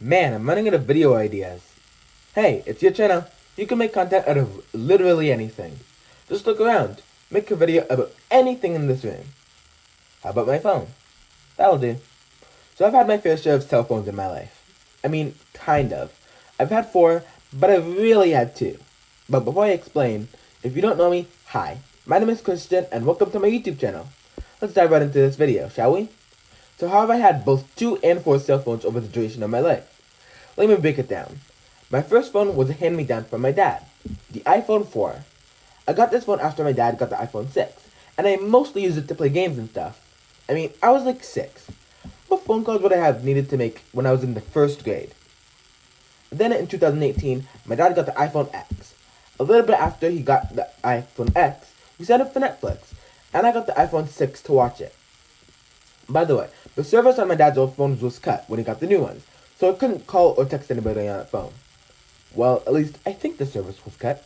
Man, I'm running out of video ideas. Hey, it's your channel. You can make content out of literally anything. Just look around. Make a video about anything in this room. How about my phone? That'll do. So I've had my fair share of cell phones in my life. I mean, kind of. I've had 4, but I've really had 2. But before I explain, if you don't know me, hi. My name is Christian, and welcome to my YouTube channel. Let's dive right into this video, shall we? So how have I had both 2 and 4 cell phones over the duration of my life? Let me break it down. My first phone was a hand-me-down from my dad, the iPhone 4. I got this phone after my dad got the iPhone 6, and I mostly used it to play games and stuff. I mean, I was like 6. What phone calls would I have needed to make when I was in the 1st grade? Then in 2018, my dad got the iPhone X. A little bit after he got the iPhone X, we signed up for Netflix, and I got the iPhone 6 to watch it. By the way, the service on my dad's old phones was cut when he got the new ones, so I couldn't call or text anybody on that phone. Well, at least I think the service was cut.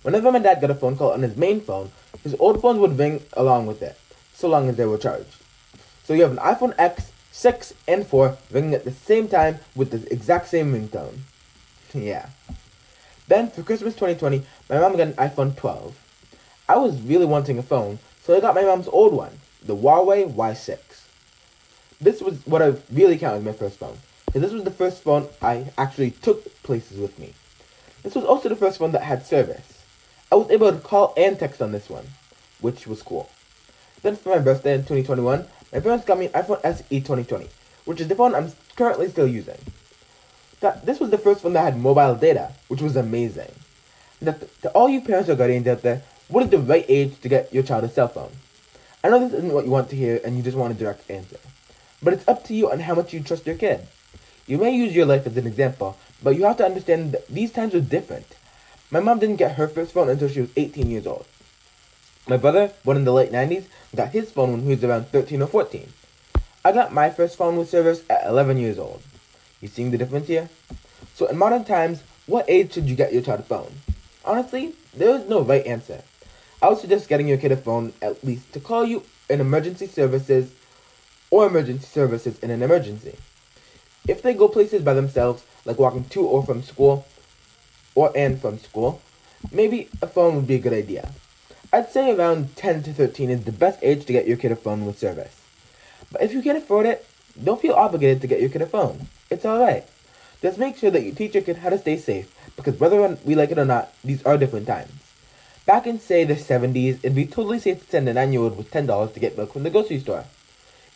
Whenever my dad got a phone call on his main phone, his old phones would ring along with it, so long as they were charged. So you have an iPhone X, 6, and 4 ringing at the same time with the exact same ringtone. Yeah. Then, for Christmas 2020, my mom got an iPhone 12. I was really wanting a phone, so I got my mom's old one, the Huawei Y6. This was what I really counted as my first phone, because this was the first phone I actually took places with me. This was also the first phone that had service. I was able to call and text on this one, which was cool. Then for my birthday in 2021, my parents got me an iPhone SE 2020, which is the phone I'm currently still using. This was the first phone that had mobile data, which was amazing. To all you parents or guardians out there, what is the right age to get your child a cell phone? I know this isn't what you want to hear and you just want a direct answer, but it's up to you on how much you trust your kid. You may use your life as an example, but you have to understand that these times are different. My mom didn't get her first phone until she was 18 years old. My brother, born in the late 90s, got his phone when he was around 13 or 14. I got my first phone with service at 11 years old. You seeing the difference here? So in modern times, what age should you get your child a phone? Honestly, there is no right answer. I would suggest getting your kid a phone at least to call you in emergency services or emergency services in an emergency. If they go places by themselves, like walking to or from school, maybe a phone would be a good idea. I'd say around 10 to 13 is the best age to get your kid a phone with service. But if you can't afford it, don't feel obligated to get your kid a phone. It's alright. Just make sure that you teach your kid how to stay safe, because whether we like it or not, these are different times. Back in, say, the 70s, it'd be totally safe to send a 9-year-old with $10 to get milk from the grocery store.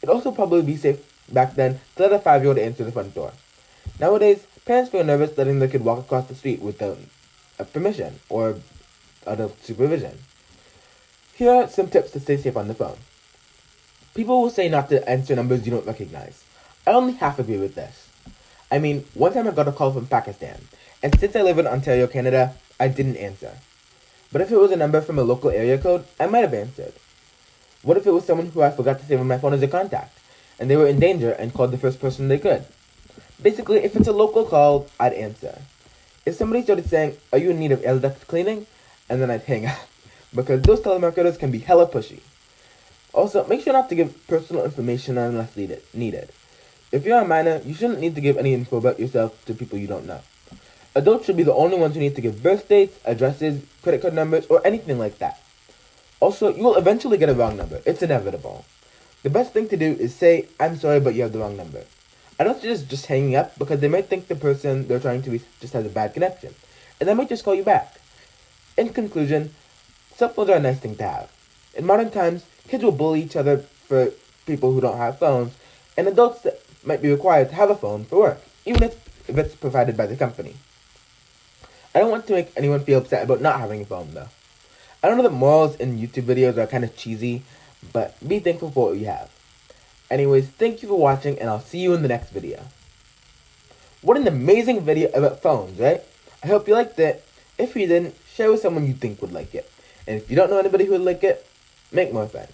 It'd also probably be safe back then to let a 5-year-old answer the front door. Nowadays, parents feel nervous letting their kid walk across the street without permission or adult supervision. Here are some tips to stay safe on the phone. People will say not to answer numbers you don't recognize. I only half agree with this. I mean, one time I got a call from Pakistan, and since I live in Ontario, Canada, I didn't answer. But if it was a number from a local area code, I might have answered. What if it was someone who I forgot to save on my phone as a contact, and they were in danger and called the first person they could? Basically, if it's a local call, I'd answer. If somebody started saying, "Are you in need of air duct cleaning?" and then I'd hang up, because those telemarketers can be hella pushy. Also, make sure not to give personal information unless needed. If you're a minor, you shouldn't need to give any info about yourself to people you don't know. Adults should be the only ones who need to give birth dates, addresses, credit card numbers, or anything like that. Also, you will eventually get a wrong number. It's inevitable. The best thing to do is say, "I'm sorry, but you have the wrong number." I don't suggest just hanging up, because they might think the person they're trying to reach just has a bad connection, and they might just call you back. In conclusion, cell phones are a nice thing to have. In modern times, kids will bully each other for people who don't have phones, and adults might be required to have a phone for work, even if it's provided by the company. I don't want to make anyone feel upset about not having a phone, though. I don't know that morals in YouTube videos are kind of cheesy, but be thankful for what you have. Anyways, thank you for watching, and I'll see you in the next video. What an amazing video about phones, right? I hope you liked it. If you didn't, share with someone you think would like it. And if you don't know anybody who would like it, make more friends.